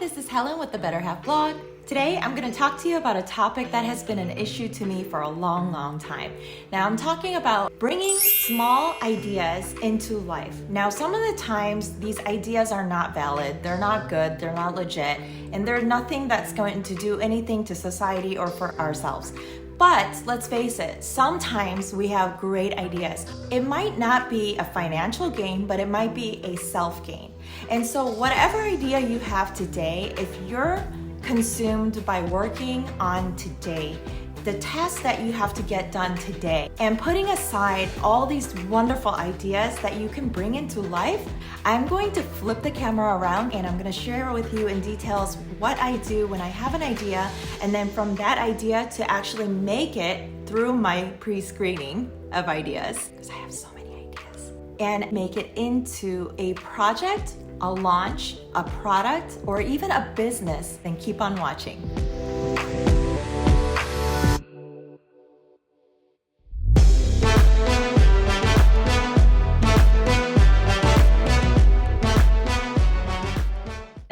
this is Helen with the Better Half blog. Today, I'm going to talk to you about a topic that has been an issue to me for a long time. Now, I'm talking about bringing small ideas into life. Now, some of the times, these ideas are not valid, they're not good, they're not legit, and they're nothing that's going to do anything to society or for ourselves. But let's face it, sometimes we have great ideas. It might not be a financial gain, but it might be a self-gain. And so whatever idea you have today, if you're consumed by working on today, the tasks that you have to get done today, and putting aside all these wonderful ideas that you can bring into life, I'm going to flip the camera around and I'm going to share with you in details what I do when I have an idea, and then from that idea to actually make it through my pre-screening of ideas, because I have so many ideas, and make it into a project, a launch, a product, or even a business. Then keep on watching.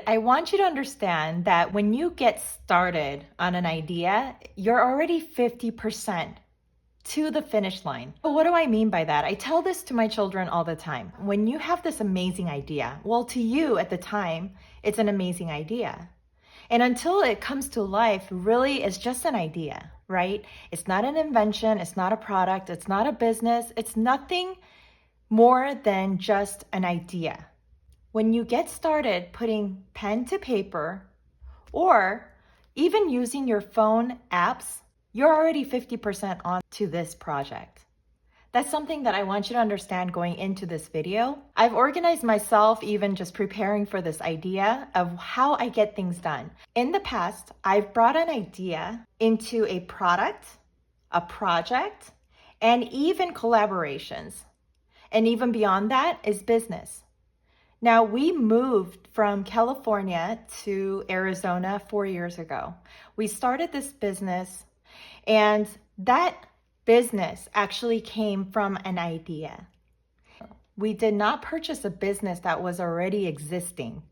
I want you to understand that when you get started on an idea, you're already 50% to the finish line. What do I mean by that? I tell this to my children all the time. When you have this amazing idea, well, to you at the time, it's an amazing idea. And until it comes to life, really it's just an idea, right? It's not an invention, it's not a product, it's not a business, it's nothing more than just an idea. When you get started putting pen to paper or even using your phone apps, you're already 50% on to this project. That's something that I want you to understand going into this video. I've organized myself even just preparing for this idea of how I get things done. In the past, I've brought an idea into a product, a project, and even collaborations. And even beyond that is business. Now, we moved from California to Arizona 4 years ago. We started this business, and that business actually came from an idea. We did not purchase a business that was already existing.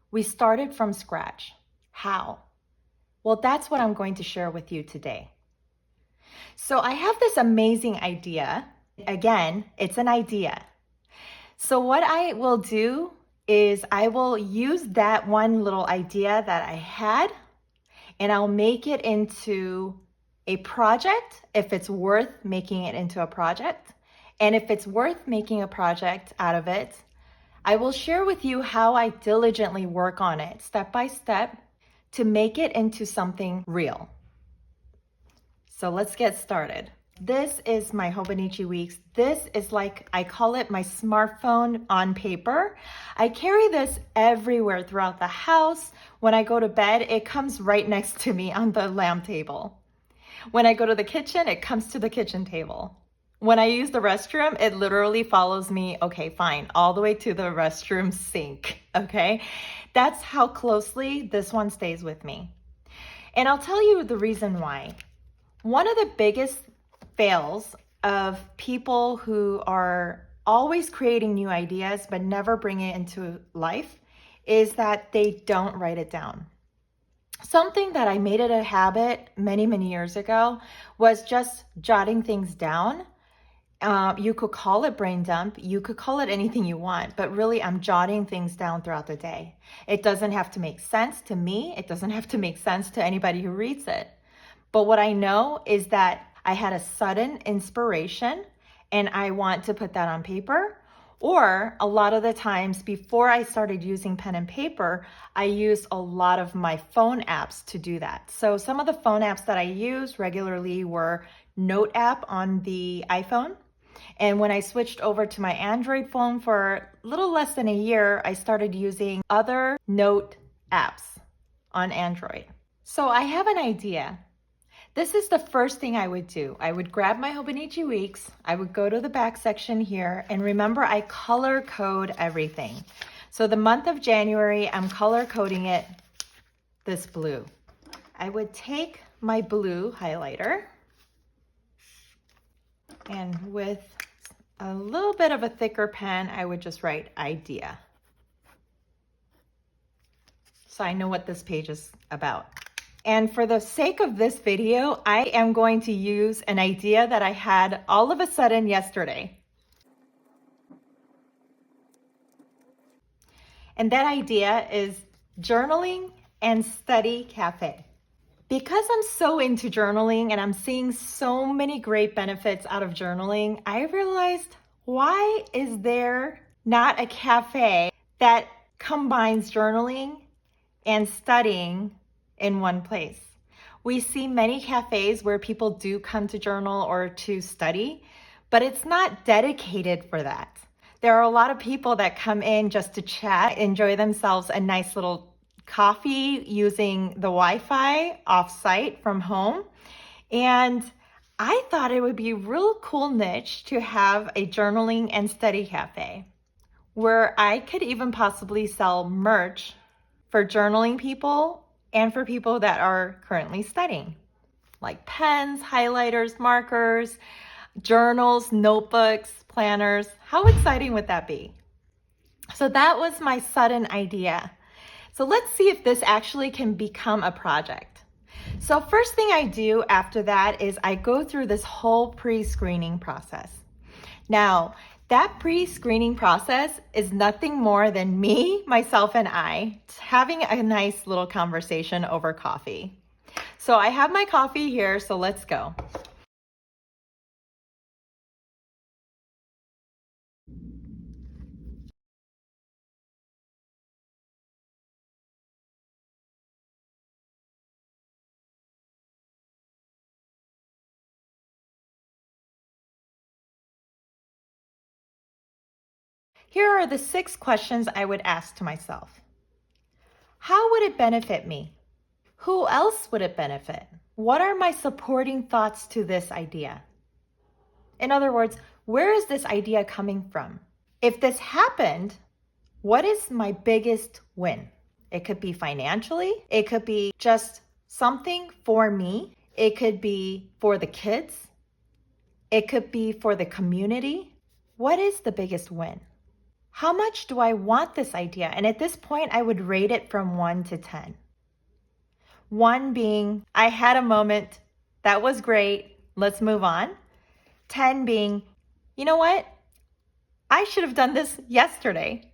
We started from scratch. How? Well, that's what I'm going to share with you today. So I have this amazing idea. Again, it's an idea. So what I will do is I will use that one little idea that I had, and I'll make it into a project if it's worth making it into a project. And if it's worth making a project out of it, I will share with you how I diligently work on it step by step to make it into something real. So let's get started. This is my Hobonichi weeks. This is like, I call it my smartphone on paper. I carry this everywhere throughout the house. When I go to bed, it comes right next to me on the lamp table. When I go to the kitchen, it comes to the kitchen table. When I use the restroom, it literally follows me, okay, fine, all the way to the restroom sink, okay? That's how closely this one stays with me. And I'll tell you the reason why. One of the biggest fails of people who are always creating new ideas but never bring it into life is that they don't write it down. Something that I made it a habit many years ago was just jotting things down. You could call it brain dump, you could call it anything you want, but really I'm jotting things down throughout the day. It doesn't have to make sense to me. It doesn't have to make sense to anybody who reads it. But what I know is that I had a sudden inspiration and I want to put that on paper. Or a lot of the times before I started using pen and paper, I used a lot of my phone apps to do that. So some of the phone apps that I use regularly were Note app on the iPhone. And when I switched over to my Android phone for a little less than a year, I started using other Note apps on Android. So I have an idea. This is the first thing I would do. I would grab my Hobonichi weeks, I would go to the back section here, and remember I color code everything. So the month of January, I'm color coding it this blue. I would take my blue highlighter and with a little bit of a thicker pen, I would just write idea. so I know what this page is about. And for the sake of this video, I am going to use an idea that I had all of a sudden yesterday. And that idea is journaling and study cafe. Because I'm so into journaling and I'm seeing so many great benefits out of journaling, I realized, why is there not a cafe that combines journaling and studying in one place? We see many cafes where people do come to journal or to study, but it's not dedicated for that. There are a lot of people that come in just to chat, enjoy themselves a nice little coffee using the Wi-Fi off-site from home. And I thought it would be a real cool niche to have a journaling and study cafe where I could even possibly sell merch for journaling people and for people that are currently studying, like pens, highlighters, markers, journals, notebooks, planners. How exciting would that be? So that was my sudden idea. So let's see if this actually can become a project. So first thing I do after that is I go through this whole pre-screening process. Now, that pre-screening process is nothing more than me, myself, and I having a nice little conversation over coffee. So I have my coffee here, so let's go. Here are the 6 questions I would ask to myself. How would it benefit me? Who else would it benefit? What are my supporting thoughts to this idea? In other words, where is this idea coming from? If this happened, what is my biggest win? It could be financially. It could be just something for me. It could be for the kids. It could be for the community. What is the biggest win? How much do I want this idea? And at this point, I would rate it from 1 to 10. 1 being, I had a moment, that was great, let's move on. 10 being, you know what? I should have done this yesterday.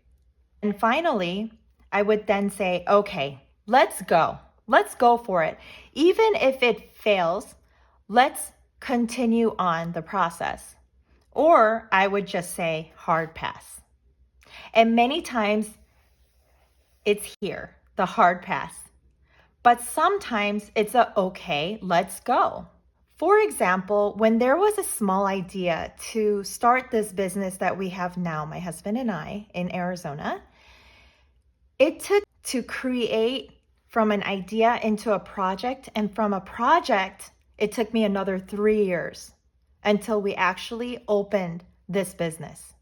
And finally, I would then say, okay, let's go. Let's go for it. Even if it fails, let's continue on the process. Or I would just say hard pass. And many times it's here, the hard pass. But sometimes it's a okay, let's go. For example, when there was a small idea to start this business that we have now, my husband and I, in Arizona, it took to create from an idea into a project, and from a project, it took me another 3 years until we actually opened this business.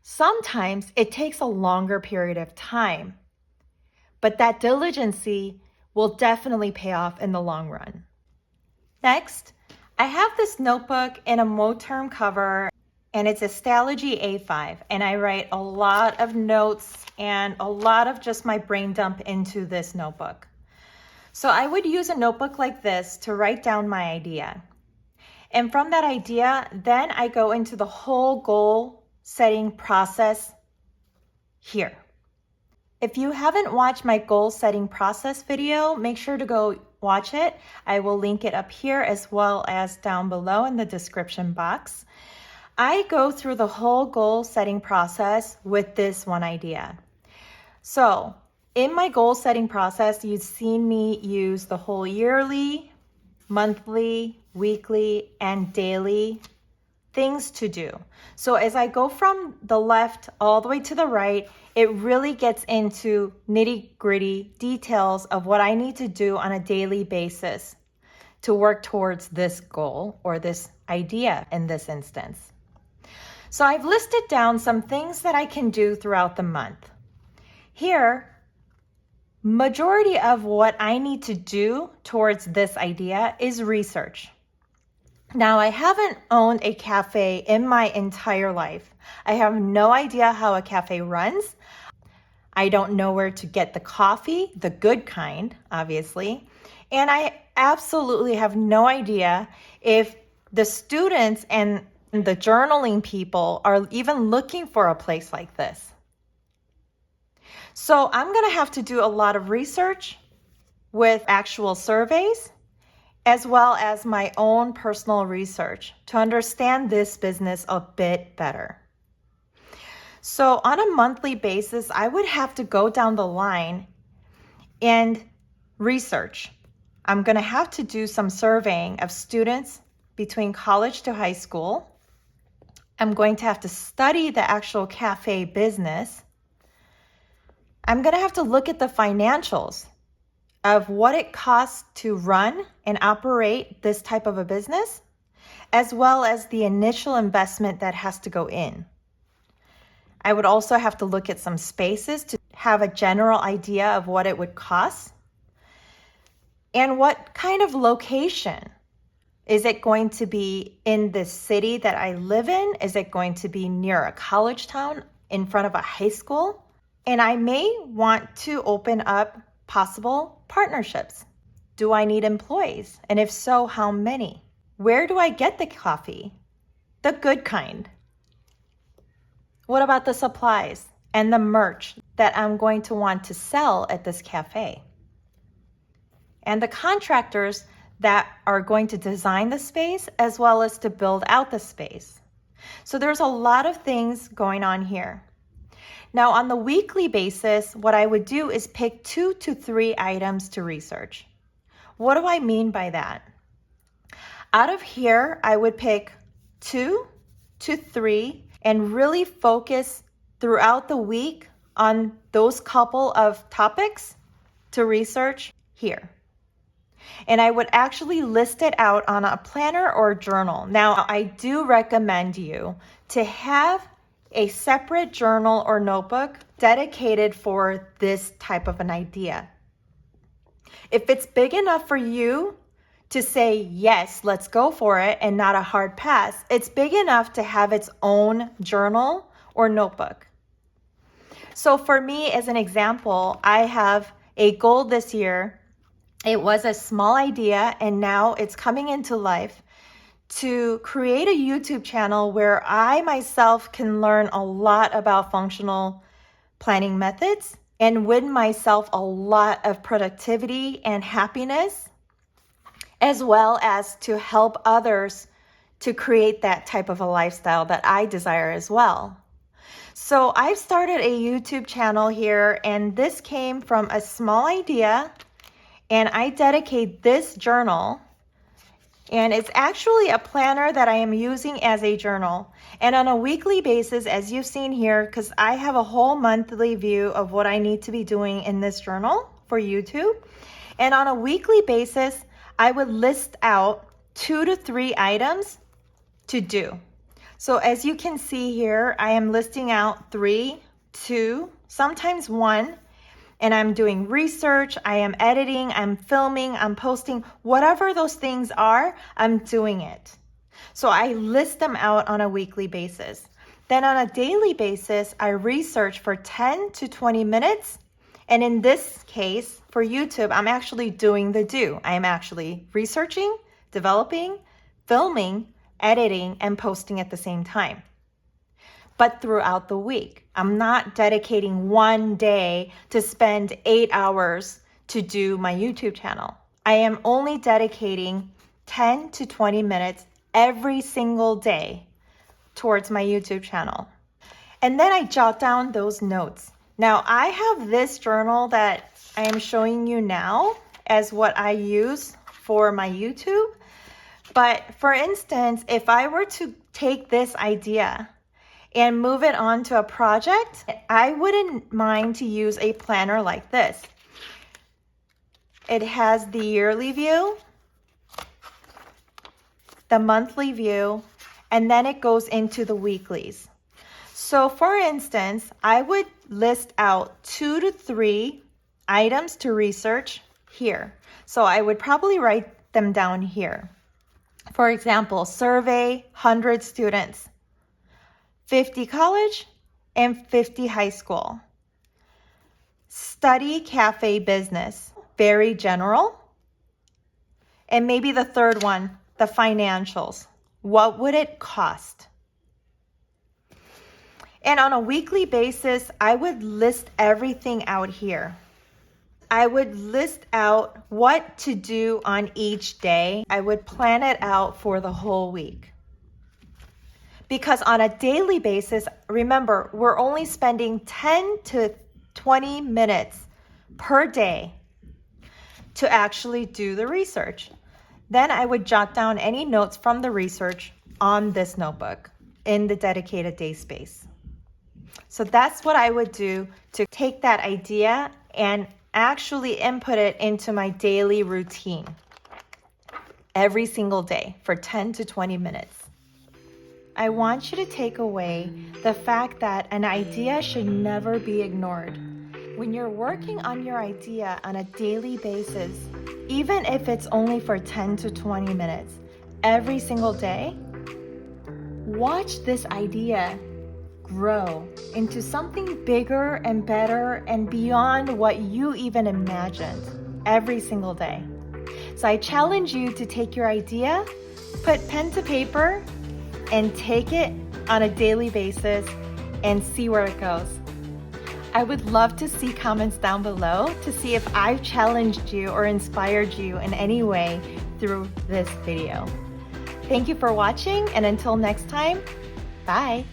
Sometimes it takes a longer period of time, but that diligency will definitely pay off in the long run. Next, I have this notebook in a Moterm cover, and it's a Stalogy A5, and I write a lot of notes and a lot of just my brain dump into this notebook. So I would use a notebook like this to write down my idea. And from that idea, then I go into the whole goal setting process here. If you haven't watched my goal setting process video, make sure to go watch it. I will link it up here as well as down below in the description box. I go through the whole goal setting process with this one idea. So in my goal setting process, you've seen me use the whole yearly, monthly, weekly, and daily things to do. So as I go from the left all the way to the right, it really gets into nitty-gritty details of what I need to do on a daily basis to work towards this goal or this idea in this instance. So I've listed down some things that I can do throughout the month. Here, majority of what I need to do towards this idea is research. Now, I haven't owned a cafe in my entire life. I have no idea how a cafe runs. I don't know where to get the coffee, the good kind, obviously. And I absolutely have no idea if the students and the journaling people are even looking for a place like this. So I'm going to have to do a lot of research with actual surveys, as well as my own personal research to understand this business a bit better. So on a monthly basis, I would have to go down the line and research. I'm going to have to do some surveying of students between college to high school. I'm going to have to study the actual cafe business. I'm going to have to look at the financials of what it costs to run and operate this type of a business, as well as the initial investment that has to go in. I would also have to look at some spaces to have a general idea of what it would cost and what kind of location. Is it going to be in the city that I live in? Is it going to be near a college town in front of a high school? And I may want to open up possible partnerships. Do I need employees? And if so, how many? Where do I get the coffee? The good kind. What about the supplies and the merch that I'm going to want to sell at this cafe? And the contractors that are going to design the space as well as to build out the space. So there's a lot of things going on here. Now on the weekly basis, what I would do is pick 2 to 3 items to research. What do I mean by that? Out of here, I would pick 2 to 3 and really focus throughout the week on those couple of topics to research here. And I would actually list it out on a planner or journal. Now, I do recommend you to have a separate journal or notebook dedicated for this type of an idea. If it's big enough for you to say, yes, let's go for it, and not a hard pass, it's big enough to have its own journal or notebook. So for me, as an example, I have a goal this year. It was a small idea, and now it's coming into life to create a YouTube channel where I myself can learn a lot about functional planning methods and win myself a lot of productivity and happiness, as well as to help others to create that type of a lifestyle that I desire as well. So I've started a YouTube channel here, and this came from a small idea, and I dedicate this journal, and it's actually a planner that I am using as a journal. And on a weekly basis, as you've seen here, because I have a whole monthly view of what I need to be doing in this journal for YouTube. And on a weekly basis, I would list out 2 to 3 items to do. So as you can see here, I am listing out 3, 2, sometimes 1, and I'm doing research, I am editing, I'm filming, I'm posting, whatever those things are, I'm doing it. So I list them out on a weekly basis. Then on a daily basis, I research for 10 to 20 minutes. And in this case, for YouTube, I'm actually doing the do. I am actually researching, developing, filming, editing, and posting at the same time. But throughout the week, I'm not dedicating one day to spend 8 hours to do my YouTube channel. I am only dedicating 10 to 20 minutes every single day towards my YouTube channel. And then I jot down those notes. Now I have this journal that I am showing you now as what I use for my YouTube. But for instance, if I were to take this idea and move it on to a project, I wouldn't mind to use a planner like this. It has the yearly view, the monthly view, and then it goes into the weeklies. So for instance, I would list out 2 to 3 items to research here. So I would probably write them down here. For example, survey 100 students. 50 college and 50 high school. study cafe business, very general. And maybe the third one, the financials. What would it cost? And on a weekly basis, I would list everything out here. I would list out what to do on each day. I would plan it out for the whole week. Because on a daily basis, remember, we're only spending 10 to 20 minutes per day to actually do the research. Then I would jot down any notes from the research on this notebook in the dedicated day space. So that's what I would do to take that idea and actually input it into my daily routine every single day for 10 to 20 minutes. I want you to take away the fact that an idea should never be ignored. When you're working on your idea on a daily basis, even if it's only for 10 to 20 minutes every single day, watch this idea grow into something bigger and better and beyond what you even imagined every single day. So I challenge you to take your idea, put pen to paper, and take it on a daily basis and see where it goes. I would love to see comments down below to see if I've challenged you or inspired you in any way through this video. Thank you for watching, and until next time, bye.